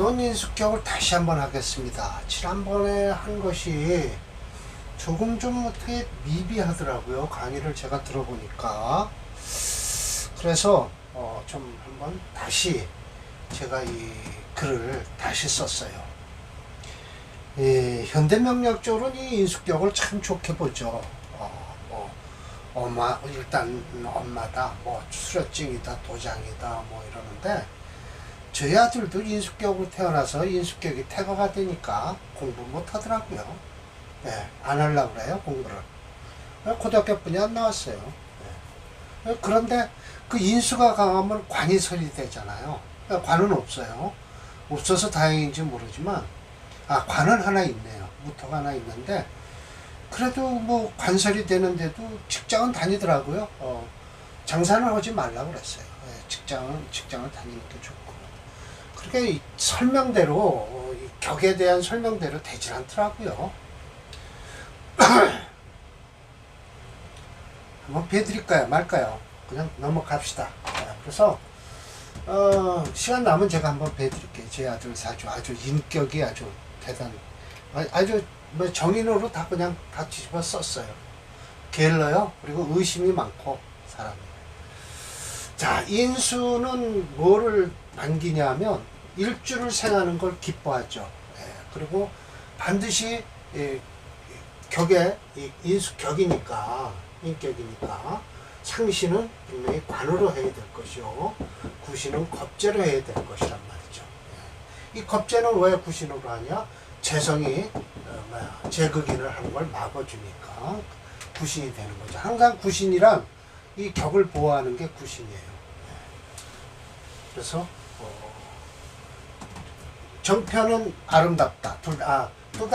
논인수격을 다시 한번 하겠습니다. 지난번에 한 것이 조금 좀 어떻게 미비하더라고요. 강의를 제가 들어보니까. 그래서 좀 한번 다시 제가 이 글을 다시 썼어요. 현대명령적으로는 이 인수격을 참 좋게 보죠. 일단 엄마다, 수료증이다, 도장이다, 이러는데, 저희 아들도 인수격으로 태어나서 인수격이 태거가 되니까 공부 못 하더라고요. 네, 안 하려고 그래요, 공부를. 고등학교뿐이 안 나왔어요. 네. 그런데 그 인수가 강하면 관이 설립되잖아요. 관은 없어요. 없어서 다행인지 모르지만, 관은 하나 있네요. 무토가 하나 있는데, 그래도 관설이 되는데도 직장은 다니더라고요. 장사는 하지 말라고 그랬어요. 네, 직장을 다니는 게 좋고. 그렇게 설명대로, 격에 대한 설명대로 되질 않더라고요. 한번 배드릴까요? 말까요? 그냥 넘어갑시다. 그래서, 시간 남으면 제가 한번 배드릴게요. 제 아들 아주 인격이 아주 아주 정인으로 다 그냥 다 뒤집어 썼어요. 게을러요. 그리고 의심이 많고, 사람이. 자, 인수는 뭐를 반기냐면, 일주를 생하는 걸 기뻐하죠. 그리고 반드시, 격에, 인수격이니까, 인격이니까, 상시는 분명히 관으로 해야 될 것이요. 구시는 겁재로 해야 될 것이란 말이죠. 이 겁재는 왜 구신으로 하냐? 재성이, 재극인을 하는 걸 막아주니까 구신이 되는 거죠. 항상 구신이란 이 격을 보호하는 게 구신이에요. 그래서, 정편은 아름답다. 둘 다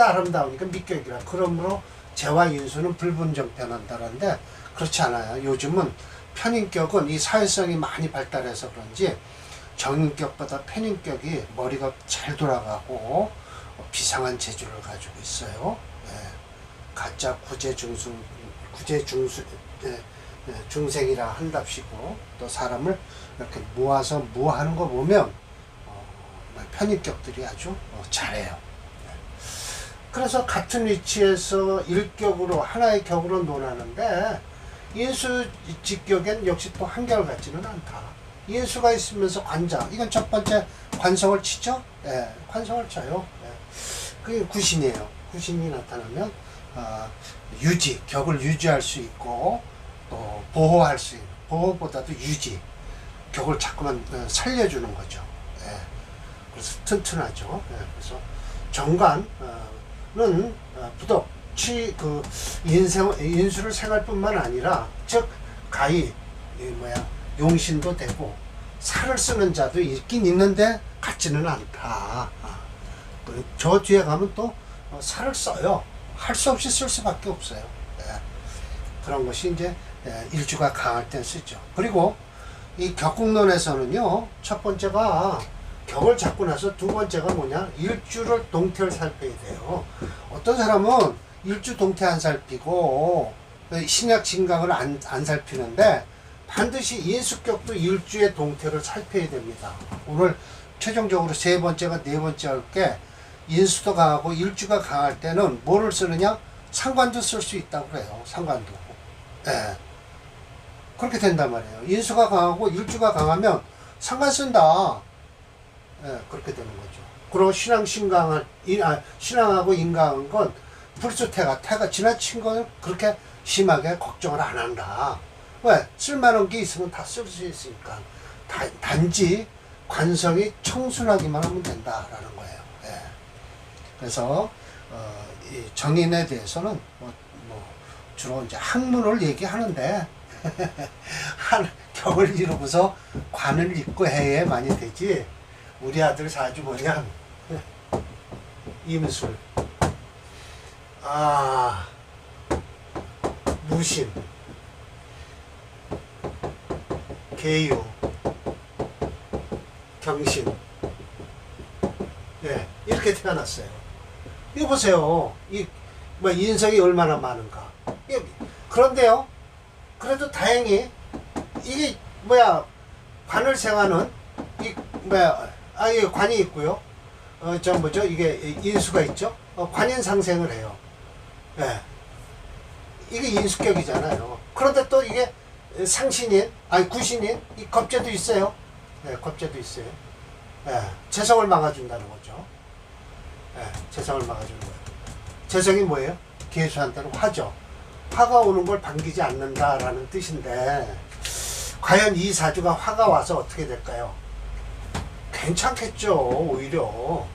아름다우니까 밑격이라. 그러므로 재와 인수는 불분정편한다는데 그렇지 않아요. 요즘은 편인격은 이 사회성이 많이 발달해서 그런지 정인격보다 편인격이 머리가 잘 돌아가고 비상한 재주를 가지고 있어요. 가짜 중생이라 한답시고 또 사람을 이렇게 모아서 무하는 거 보면 편인격들이 아주 잘해요. 그래서 같은 위치에서 일격으로 하나의 격으로 논하는데 인수직격엔 역시 또 한결같지는 않다. 인수가 있으면서 관장, 이건 첫 번째 관성을 치죠. 관성을 쳐요. 그게 구신이에요. 구신이 나타나면 격을 유지할 수 있고 또 보호할 수 있는, 보호보다도 유지, 격을 자꾸만 살려주는 거죠. 그래서 튼튼하죠. 그래서 정관은 부덕, 인수를 생할 뿐만 아니라, 즉, 가히, 용신도 되고, 살을 쓰는 자도 있긴 있는데, 같지는 않다. 저 뒤에 가면 또, 살을 써요. 할 수 없이 쓸 수밖에 없어요. 그런 것이 이제, 일주가 강할 때 쓰죠. 그리고, 이 격국론에서는요, 첫 번째가, 격을 잡고 나서 두 번째가 뭐냐? 일주를 동태를 살펴야 돼요. 어떤 사람은 일주 동태 안 살피고 신약 진강을 안 살피는데 반드시 인수격도 일주의 동태를 살펴야 됩니다. 오늘 최종적으로 세 번째가 네 번째 할 게 인수도 강하고 일주가 강할 때는 뭐를 쓰느냐? 상관도 쓸 수 있다고 그래요. 상관도. 그렇게 된단 말이에요. 인수가 강하고 일주가 강하면 상관 쓴다. 그렇게 되는 거죠. 그리고 신앙하고 인강한 건 불수태가 지나친 건 그렇게 심하게 걱정을 안 한다. 왜? 쓸만한 게 있으면 다 쓸 수 있으니까. 단지 관성이 청순하기만 하면 된다라는 거예요. 그래서, 이 정인에 대해서는 주로 이제 학문을 얘기하는데, 격을 이루고서 관을 잇고 해야 많이 되지. 우리 아들 사주 뭐냐? 임술. 무신. 계유. 경신. 이렇게 태어났어요. 이거 보세요. 인성이 얼마나 많은가. 그런데요, 그래도 다행히, 관을 생하는, 관이 있고요. 저 뭐죠? 이게 인수가 있죠? 관인상생을 해요. 예. 이게 인수격이잖아요. 그런데 또 이게 상신인, 아니 구신인, 이 겁재도 있어요. 예, 겁재도 있어요. 예, 재성을 막아준다는 거죠. 예, 재성을 막아주는 거예요. 재성이 뭐예요? 계수한다는 화죠. 화가 오는 걸 반기지 않는다라는 뜻인데, 과연 이 사주가 화가 와서 어떻게 될까요? 괜찮겠죠, 오히려.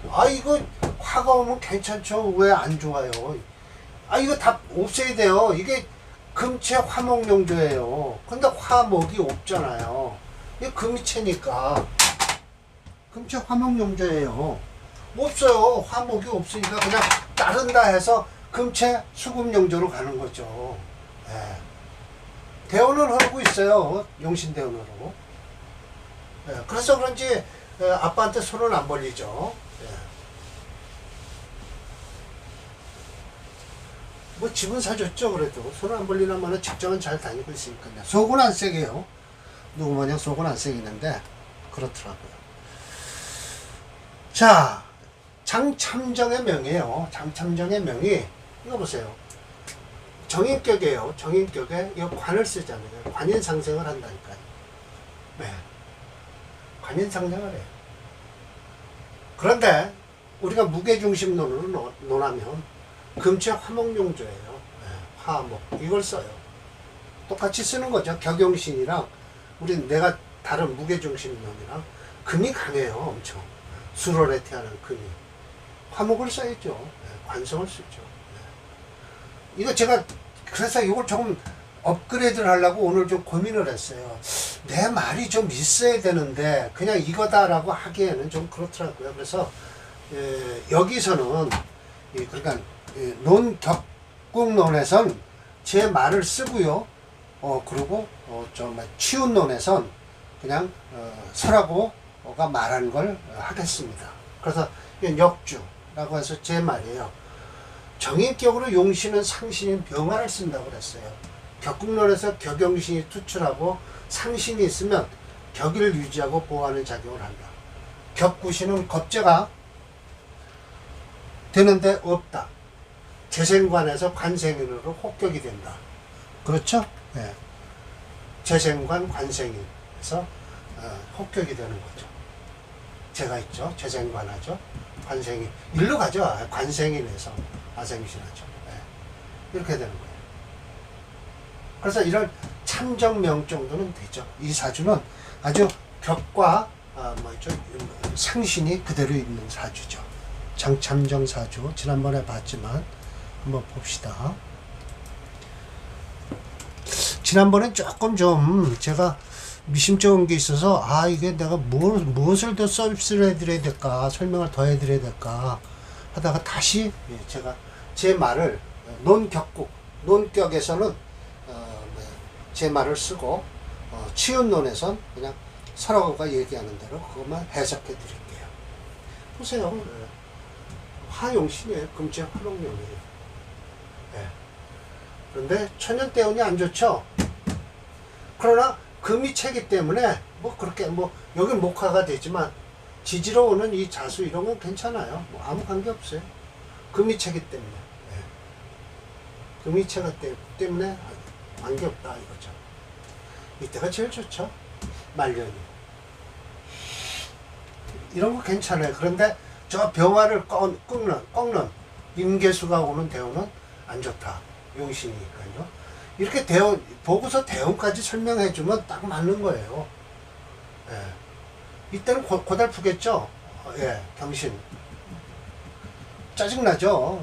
아, 이거 화가 오면 괜찮죠. 왜 안 좋아요? 아, 이거 다 없애야 돼요. 이게 금체 화목용조예요. 근데 화목이 없잖아요. 이게 금체니까. 금체 화목용조예요. 없어요. 화목이 없으니까 그냥 따른다 해서 금체 수금용조로 가는 거죠. 예. 대운을 흐르고 있어요. 용신대운으로. 예. 그래서 그런지 아빠한테 손을 안 벌리죠. 예. 뭐 집은 사줬죠. 그래도 손을 안 벌리나마는 직장은 잘 다니고 있으니까요. 속은 안 세게요. 누구 마냥 속은 안 세기는데 그렇더라고요. 자, 장참정의 명이에요. 장참정의 명이 이거 보세요. 정인격이에요. 정인격에 이거 관을 쓰잖아요. 관인상생을 한다니까요. 네. 관인상생을 해요. 그런데 우리가 무게중심론으로 논하면 금체 화목용조예요. 네. 화목 이걸 써요. 똑같이 쓰는 거죠. 격용신이랑 우리 내가 다른 무게중심론이랑 금이 강해요. 엄청 수월에 태어난 금이 화목을 써야죠. 네. 관성을 쓰죠. 네. 이거 제가 그래서 이걸 조금 업그레이드를 하려고 오늘 좀 고민을 했어요. 내 말이 좀 있어야 되는데 그냥 이거다라고 하기에는 좀 그렇더라고요. 그래서 여기서는 그러니까 논격국론에선 제 말을 쓰고요. 그리고 치운론에선 그냥 설하고가 말한 걸 하겠습니다. 그래서 역주라고 해서 제 말이에요. 정인격으로 용신은 상신인 병화를 쓴다고 그랬어요. 격국론에서 격용신이 투출하고 상신이 있으면 격을 유지하고 보호하는 작용을 한다. 격구신은 겁재가 되는데 없다. 재생관에서 관생인으로 혹격이 된다. 그렇죠? 네. 재생관 관생인에서 혹격이 되는 거죠. 제가 있죠. 재생관하죠. 관생인. 일로 가죠. 관생인에서 아생신하죠. 네. 이렇게 되는 거예요. 그래서 이런 참정명 정도는 되죠. 이 사주는 아주 격과 상신이 그대로 있는 사주죠. 장참정 사주 지난번에 봤지만 한번 봅시다. 지난번엔 조금 좀 제가 미심쩍은 게 있어서 이게 내가 무엇을 더 서비스를 해드려야 될까 설명을 더 해드려야 될까 하다가 다시 제가 제 말을 논격에서는 제 말을 쓰고 치운론에선 그냥 설하고가 얘기하는 대로 그것만 해석해 드릴게요. 보세요. 화용신이에요. 금체 화목용이에요. 네. 그런데 천연대운이 안 좋죠. 그러나 금이 채기 때문에 그렇게 여긴 목화가 되지만 지지로 오는 이 자수 이런 건 괜찮아요. 아무 관계 없어요. 금이 채기 때문에. 네. 금이 채가 때문에 관계없다 이거죠. 이때가 제일 좋죠. 말년이. 이런 거 괜찮아요. 그런데 저 병화를 꺾는 임계수가 오는 대운은 안 좋다. 용신이니까요. 이렇게 대운 보고서 대운까지 설명해주면 딱 맞는 거예요. 예. 이때는 고달프겠죠. 경신. 짜증나죠.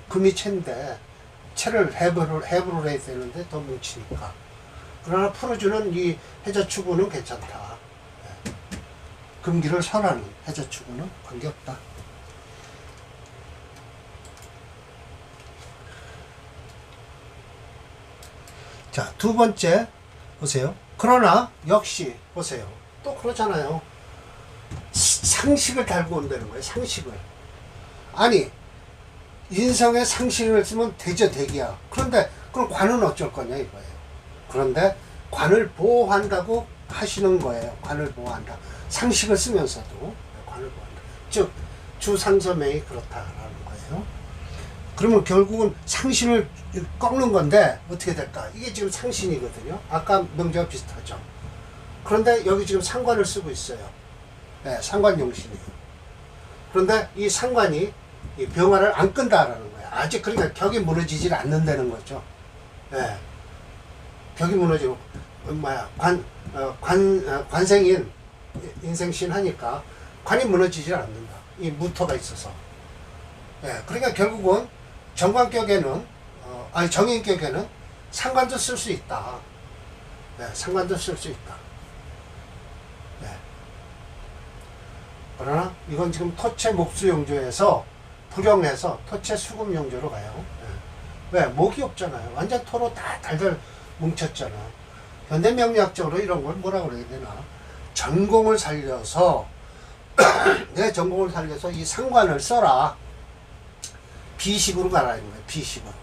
금이 채인데 채를 해부를 해야 되는데 더 뭉치니까. 그러나 풀어주는 이 해자추구는 괜찮다. 금기를 선하는 해자추구는 관계없다. 자, 두 번째 보세요. 그러나 역시 보세요. 또 그러잖아요. 상식을 달고 온다는 거예요. 상식을. 아니 인성에 상식을 쓰면 대저 대기야. 그런데 그럼 관은 어쩔 거냐 이거예요. 그런데 관을 보호한다고 하시는 거예요. 관을 보호한다. 상식을 쓰면서도 관을 보호한다. 즉 주상서명이 그렇다라는 거예요. 그러면 결국은 상신을 꺾는 건데 어떻게 될까? 이게 지금 상신이거든요. 아까 명제와 비슷하죠. 그런데 여기 지금 상관을 쓰고 있어요. 네, 상관용신이에요. 그런데 이 상관이 이 병화를 안 끈다라는 거예요. 아직 그러니까 격이 무너지질 않는다는 거죠. 네. 격이 무너지고 관생인 인생신 하니까 관이 무너지질 않는다. 이 무토가 있어서. 네. 그러니까 결국은 정관격에는 정인격에는 상관도 쓸 수 있다. 네. 상관도 쓸 수 있다. 네. 그러나 이건 지금 토체 목수용조에서 불용해서 토체 수금용조로 가요. 네. 왜? 목이 없잖아요. 완전 토로 다 달달 뭉쳤잖아. 현대명리학적으로 이런 걸 뭐라 그래야 되나? 전공을 살려서 내 전공을 살려서 이 상관을 써라. 비식으로 가라는 거예요. 비식으로.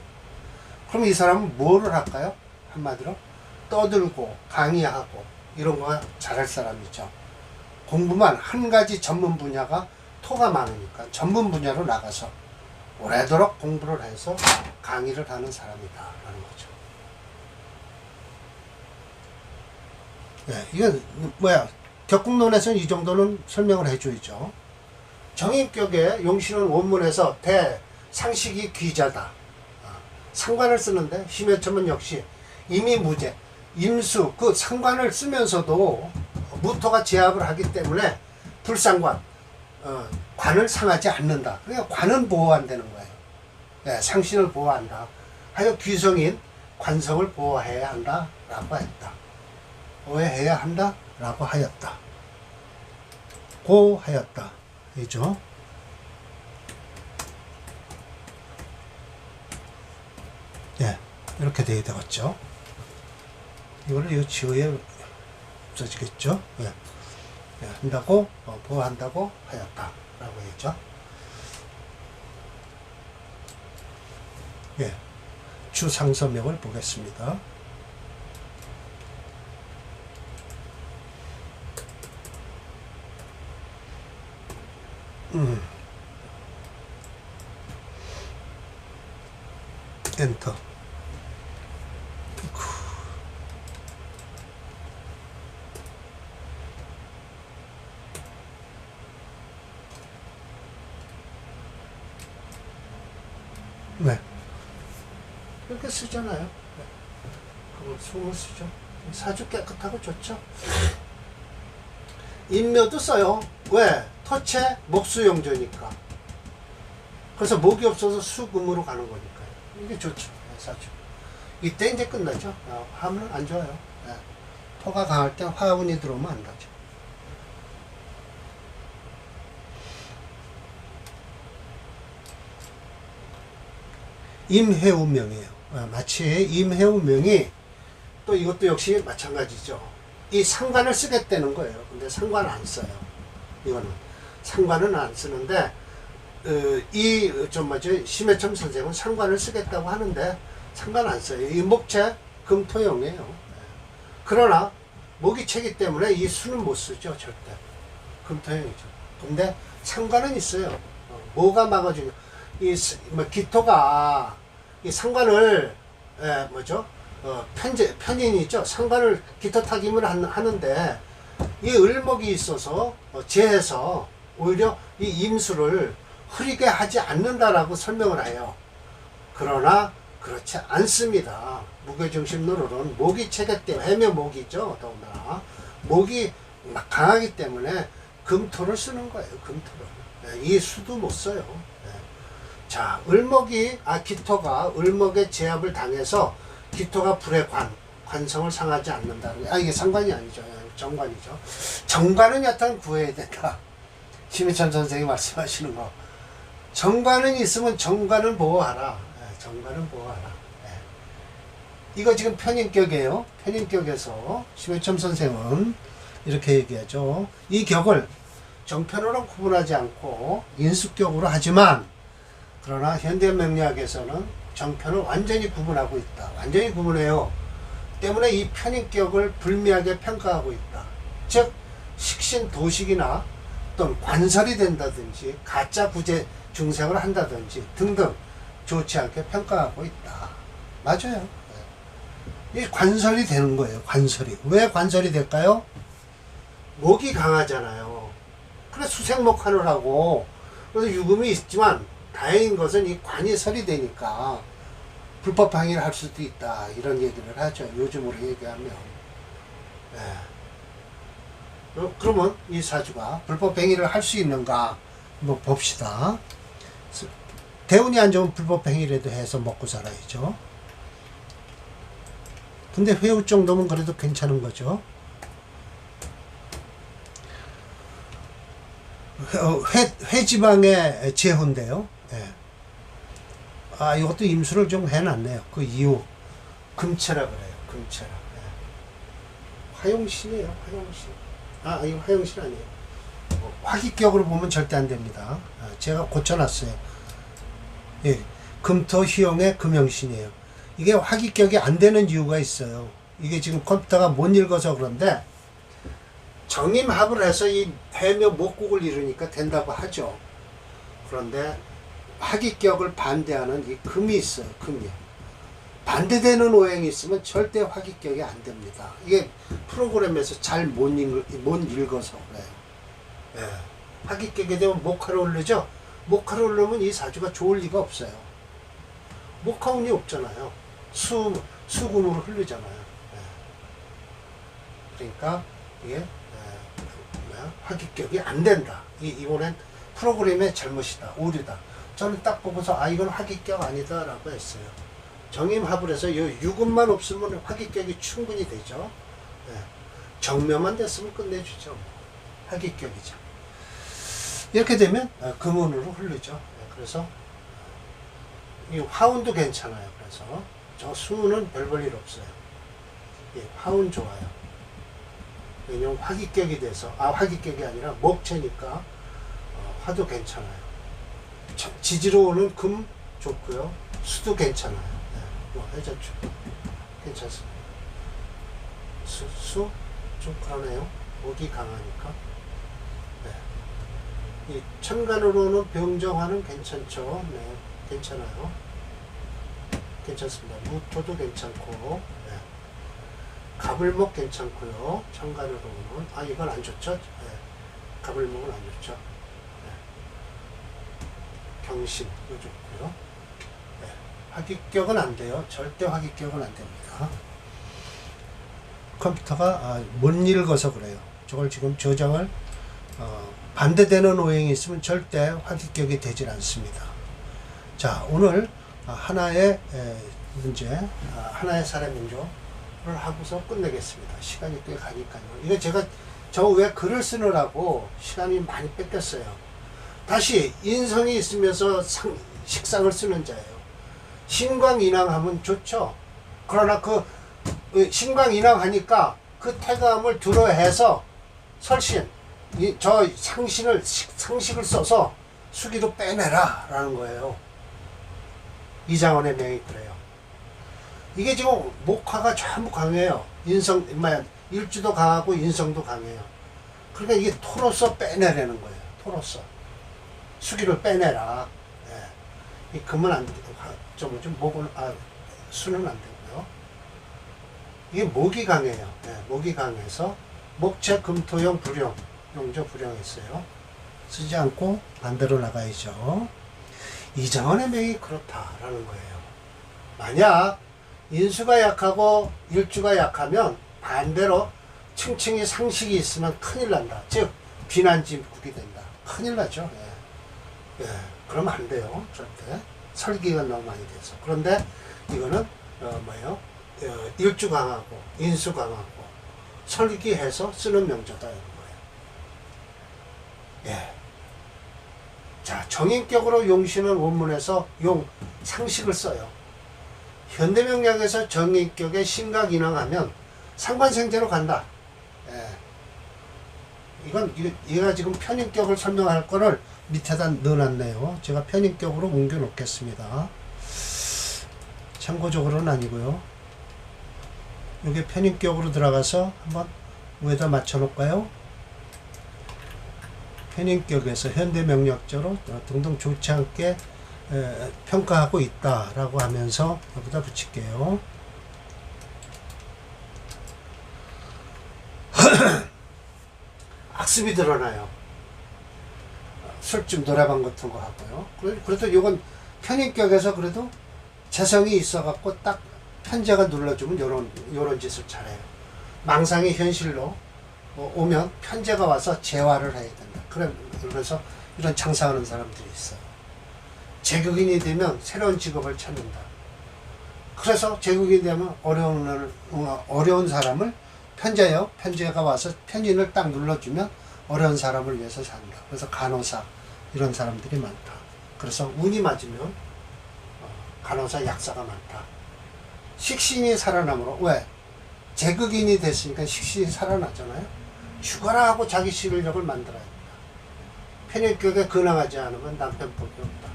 그럼 이 사람은 뭐를 할까요? 한마디로 떠들고 강의하고 이런 거 잘할 사람이죠. 공부만 한 가지 전문 분야가 토가 많으니까 전문 분야로 나가서 오래도록 공부를 해서 강의를 하는 사람이다 라는 거죠. 네, 이건 뭐야? 격국론에서는 이 정도는 설명을 해줘야죠. 정인격의 용신은 원문에서 대상식이 귀자다. 상관을 쓰는데 심해첨은 역시 이미 무제, 임수 그 상관을 쓰면서도 무토가 제압을 하기 때문에 불상관, 관을 상하지 않는다. 그러니까 관은 보호한다는 거예요. 네, 상신을 보호한다. 하여 귀성인 관성을 보호해야 한다 라고 했다. 보호해야 한다 라고 하였다. 고하였다. 이죠. 예, 이렇게 돼야 되겠죠. 이거를 이 지어야 없어지겠죠. 예. 예, 한다고 보호한다고 하였다 라고 했죠. 예, 주상서명을 보겠습니다. 엔터. 네. 이렇게 쓰잖아요. 네. 그걸 숨을 쓰죠. 사주 깨끗하고 좋죠. 인묘도 써요. 왜? 토체 목수용조니까. 그래서 목이 없어서 수금으로 가는 거니까요. 이게 좋죠. 네, 사주. 이때 이제 끝나죠. 화문은 안 좋아요. 네. 토가 강할 때 화운이 들어오면 안 나죠. 임해운명이에요. 마치 임해운명이 또 이것도 역시 마찬가지죠. 이 상관을 쓰겠다는 거예요. 근데 상관 안 써요. 이거는 상관은 안 쓰는데 심해첨 선생은 상관을 쓰겠다고 하는데 상관 안 써요. 이 목체 금토용이에요. 그러나 목이 채기 때문에 이 수는 못 쓰죠. 절대. 금토용이죠. 근데 상관은 있어요. 뭐가 막아주냐. 기토가 이 상관을 편인이죠. 상관을 기토 타김을 하는데 이 을목이 있어서 재해서 오히려 이 임수를 흐리게 하지 않는다라고 설명을 해요. 그러나 그렇지 않습니다. 무게중심론으로는 목이 체계 때문에 해묘목이죠. 더군다나 목이 막 강하기 때문에 금토를 쓰는 거예요. 금토를. 이 수도 못 써요. 자, 기토가 을목의 제압을 당해서 기토가 불의 관성을 상하지 않는다. 이게 상관이 아니죠. 정관이죠. 정관은 여튼 구해야 된다. 심희천 선생이 말씀하시는 거. 정관은 있으면 정관을 보호하라. 정관은 보호하라. 이거 지금 편인격이에요. 편인격에서 심혜천 선생은 이렇게 얘기하죠. 이 격을 정편으로 구분하지 않고 인수격으로 하지만 그러나 현대명리학에서는 정편을 완전히 구분하고 있다. 완전히 구분해요. 때문에 이 편인격을 불미하게 평가하고 있다. 즉 식신 도식이나 어떤 관설이 된다든지 가짜 부재 중생을 한다든지 등등 좋지 않게 평가하고 있다. 맞아요. 이 관설이 되는 거예요. 관설이. 왜 관설이 될까요? 목이 강하잖아요. 그래 수생목화를 하고 그래서 유금이 있지만 다행인 것은 이 관이 설이 되니까 불법 방해를 할 수도 있다. 이런 얘기를 하죠. 요즘으로 얘기하면. 그러면 이 사주가 불법 행위를 할 수 있는가 한번 봅시다. 대운이 안 좋은 불법 행위라도 해서 먹고 살아야죠. 근데 회우 정도면 그래도 괜찮은 거죠. 회지방의 제호인데요. 예. 아, 이것도 임수를 좀 해놨네요. 그 이후 금체라 그래요. 금체라. 예. 화용신이에요. 화용신. 아, 이거 화용신 아니에요. 화기격으로 보면 절대 안 됩니다. 제가 고쳐놨어요. 예. 금토희용의 금영신이에요. 이게 화기격이 안 되는 이유가 있어요. 이게 지금 컴퓨터가 못 읽어서 그런데 정임합을 해서 이 해묘 목국을 이루니까 된다고 하죠. 그런데 화기격을 반대하는 이 금이 있어요. 금이. 반대되는 오행이 있으면 절대 화기격이 안 됩니다. 이게 프로그램에서 잘 못 읽어서 그래요. 예. 화기격이 되면 목화로 오르죠. 목화로 오르면 이 사주가 좋을 리가 없어요. 목화운이 없잖아요. 수금으로 흐르잖아요. 예. 그러니까 이게 화기격이 안 된다. 이번엔 프로그램의 잘못이다. 오류다. 저는 딱 보고서 아 이건 화기격 아니다 라고 했어요. 정임합을 해서 유금만 없으면 화기격이 충분히 되죠. 예. 정묘만 됐으면 끝내주죠. 화기격이죠. 이렇게 되면 금운으로 흐르죠. 예. 그래서 이 화운도 괜찮아요. 그래서 저 수는 별 볼 일 없어요. 예. 화운 좋아요. 왜냐면 화기격이 돼서 화기격이 아니라 목체니까 화도 괜찮아요. 지지로 오는 금 좋고요. 수도 괜찮아요. 네. 해자축 괜찮습니다. 수 좀 그러네요. 목이 강하니까. 네. 이 천간으로는 병정화는 괜찮죠. 네, 괜찮아요. 괜찮습니다. 무토도 괜찮고. 네. 가불목 괜찮고요. 천간으로는 이건 안 좋죠. 네. 가불목은 안 좋죠. 네. 경신 이거 좋고요. 네. 화기격은 안 돼요. 절대 화기격은 안 됩니다. 컴퓨터가 못 읽어서 그래요. 저걸 지금 저장을 반대되는 오행이 있으면 절대 화기격이 되질 않습니다. 자, 오늘 하나의 문제, 하나의 사례 문조 하고서 끝내겠습니다. 시간이 꽤 가니까요. 이거 제가 저 왜 글을 쓰느라고 시간이 많이 뺏겼어요. 다시 인성이 있으면서 식상을 쓰는 자예요. 신광인왕하면 좋죠. 그러나 그 신광인왕하니까 그 태감을 들어해서 설신 저 상식을 써서 수기로 빼내라 라는 거예요. 이장원의 명이 그래요. 이게 지금 목화가 전부 강해요. 일주도 강하고 인성도 강해요. 그러니까 이게 토로서 빼내라는 거예요. 토로서. 수기를 빼내라. 네. 이 금은 안 되고, 목은, 수는 안 되고요. 이게 목이 강해요. 네. 목이 강해서, 목체, 금토용, 불용, 용조 불용했어요. 쓰지 않고 반대로 나가야죠. 이장원의 명이 그렇다라는 거예요. 만약, 인수가 약하고 일주가 약하면 반대로 층층이 상식이 있으면 큰일 난다. 즉 비난지국이 된다. 큰일 나죠. 예. 예. 그러면 안 돼요. 절대. 설기가 너무 많이 돼서. 그런데 이거는 일주 강하고 인수 강하고 설기해서 쓰는 명조다 이런 거예요. 예. 자, 정인격으로 용신은 원문에서 상식을 써요. 현대명리학에서 정인격에 신각인왕하면 상관생제로 간다. 예. 얘가 지금 편인격을 설명할 거를 밑에다 넣어놨네요. 제가 편인격으로 옮겨 놓겠습니다. 참고적으로는 아니고요. 이게 편인격으로 들어가서 한번 위에다 맞춰 놓을까요? 편인격에서 현대명령어로 등등 좋지 않게 평가하고 있다라고 하면서 여기다 붙일게요. 악습이 드러나요. 술집 노래방 같은 거 하고요. 그래도 이건 편인격에서 그래도 재성이 있어갖고 딱 편제가 눌러주면 요런 짓을 잘해요. 망상이 현실로 오면 편제가 와서 재활을 해야 된다. 그래서 이런 장사하는 사람들이 있어요. 제국인이 되면 새로운 직업을 찾는다. 그래서 제국인이 되면 어려운 사람을 편제가 와서 편인을 딱 눌러주면 어려운 사람을 위해서 산다. 그래서 간호사 이런 사람들이 많다. 그래서 운이 맞으면 간호사 약사가 많다. 식신이 살아남으로 왜? 제국인이 됐으니까 식신이 살아나잖아요. 죽어라 하고 자기 실력을 만들어야 된다. 편인격에 근황하지 않으면 남편 복이 없다.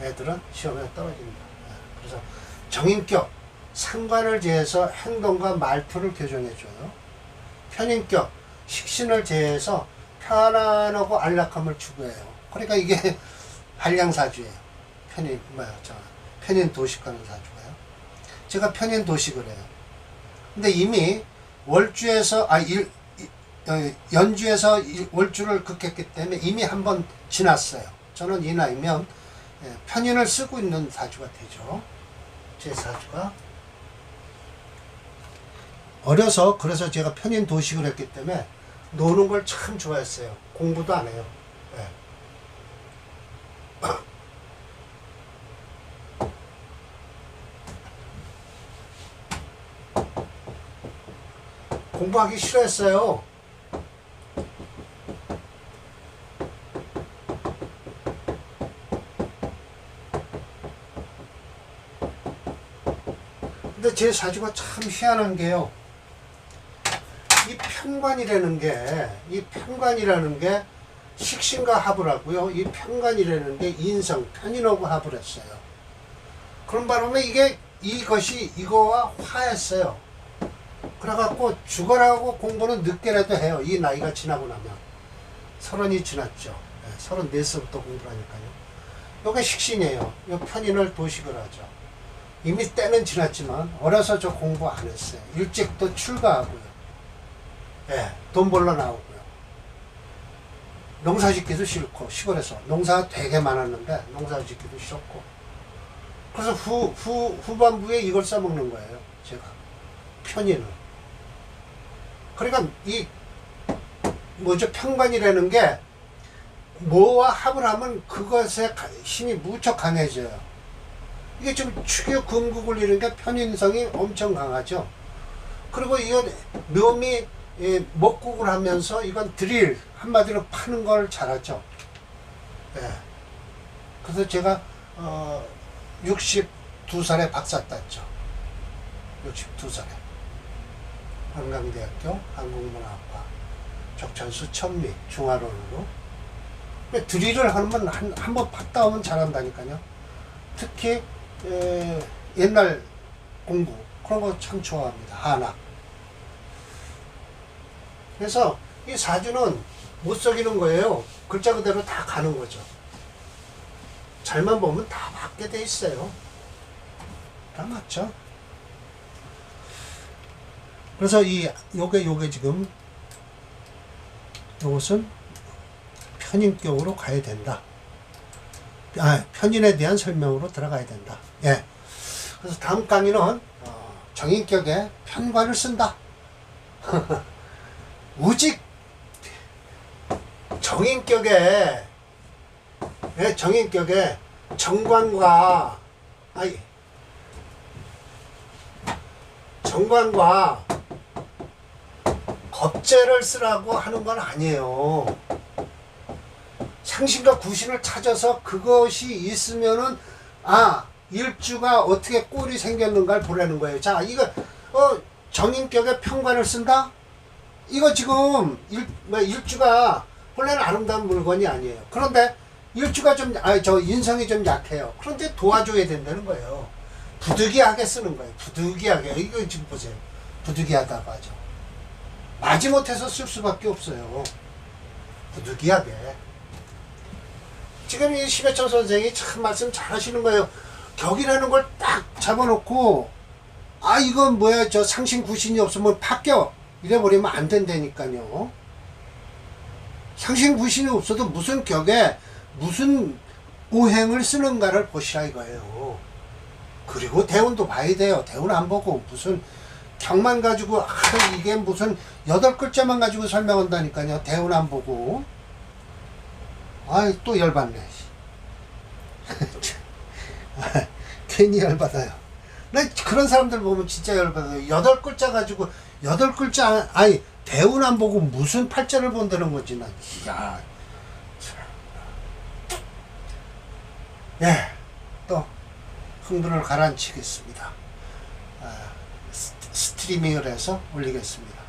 애들은 시험에 떨어진다. 그래서 정인격, 상관을 제해서 행동과 말투를 교정해줘요. 편인격, 식신을 제해서 편안하고 안락함을 추구해요. 그러니까 이게 한량사주예요. 편인 도식하는 사주가요. 제가 편인 도식을 해요. 근데 이미 월주에서 연주에서 월주를 극했기 때문에 이미 한번 지났어요. 저는 이 나이면 편인을 쓰고 있는 사주가 되죠. 제 사주가 어려서 그래서 제가 편인 도식을 했기 때문에 노는 걸 참 좋아했어요. 공부도 안 해요. 네. 공부하기 싫어했어요. 근데 제 사주가 참 희한한 게요. 이 편관이라는 게 식신과 합을 하고요. 이 편관이라는 게 인성, 편인하고 합을 했어요. 그런 바람에 이것이 이거와 화했어요. 그래갖고 죽어라고 공부는 늦게라도 해요. 이 나이가 지나고 나면. 30이 지났죠. 34세부터 공부를 하니까요. 요게 식신이에요. 요 편인을 도식을 하죠. 이미 때는 지났지만 어려서 저 공부 안 했어요. 일찍 또 출가하고요. 돈 벌러 나오고요. 농사 짓기도 싫고 시골에서 농사가 되게 많았는데 농사 짓기도 싫었고 그래서 후반부에 이걸 써먹는 거예요. 제가 편인을. 그러니까 편관이라는 게 뭐와 합을 하면 그것의 힘이 무척 강해져요. 이게 좀 축유 금국을 이루는 게 편인성이 엄청 강하죠. 그리고 이건 묘미 먹국을 하면서 이건 드릴 한마디로 파는 걸 잘하죠. 그래서 제가 62살에 박사 땄죠. 62살에 한강대학교 한국문화학과 적천수 천미 중화론으로. 드릴을 하면 한번 팠다 오면 잘한다니까요. 특히 옛날 공부 그런 거 참 좋아합니다. 한학. 그래서 이 사주는 못 속이는 거예요. 글자 그대로 다 가는 거죠. 잘만 보면 다 맞게 돼 있어요. 다 맞죠. 그래서 요게 지금 요것은 편인격으로 가야 된다. 편인에 대한 설명으로 들어가야 된다. 그래서 다음 강의는 정인격에 편관을 쓴다. 우직 정인격에 정관과 겁재를 쓰라고 하는 건 아니에요. 상신과 구신을 찾아서 그것이 있으면은 일주가 어떻게 꼴이 생겼는가를 보라는 거예요. 자, 이거 정인격에 편관을 쓴다? 이거 지금 일주가 원래는 아름다운 물건이 아니에요. 그런데 일주가 인성이 좀 약해요. 그런데 도와줘야 된다는 거예요. 부득이하게 쓰는 거예요. 부득이하게. 이거 지금 보세요. 부득이하다고 하죠. 마지못해서 쓸 수밖에 없어요. 부득이하게. 지금 이 심해철 선생이 참 말씀 잘 하시는 거예요. 격이라는 걸 딱 잡아놓고, 아, 이건 뭐야, 저 상신 구신이 없으면 파껴. 이래버리면 안 된다니까요. 상신 구신이 없어도 무슨 격에 무슨 오행을 쓰는가를 보시라 이거예요. 그리고 대운도 봐야 돼요. 대운 안 보고 무슨 격만 가지고, 아, 이게 무슨 8글자만 가지고 설명한다니까요. 대운 안 보고. 아이, 또 열받네. 괜히 열받아요. 나 그런 사람들 보면 진짜 열받아요. 8글자 가지고, 8글자, 아니, 대운 안 보고 무슨 팔자를 본다는 거지, 난. 이야. 예, 또, 흥분을 가라앉히겠습니다. 스트리밍을 해서 올리겠습니다.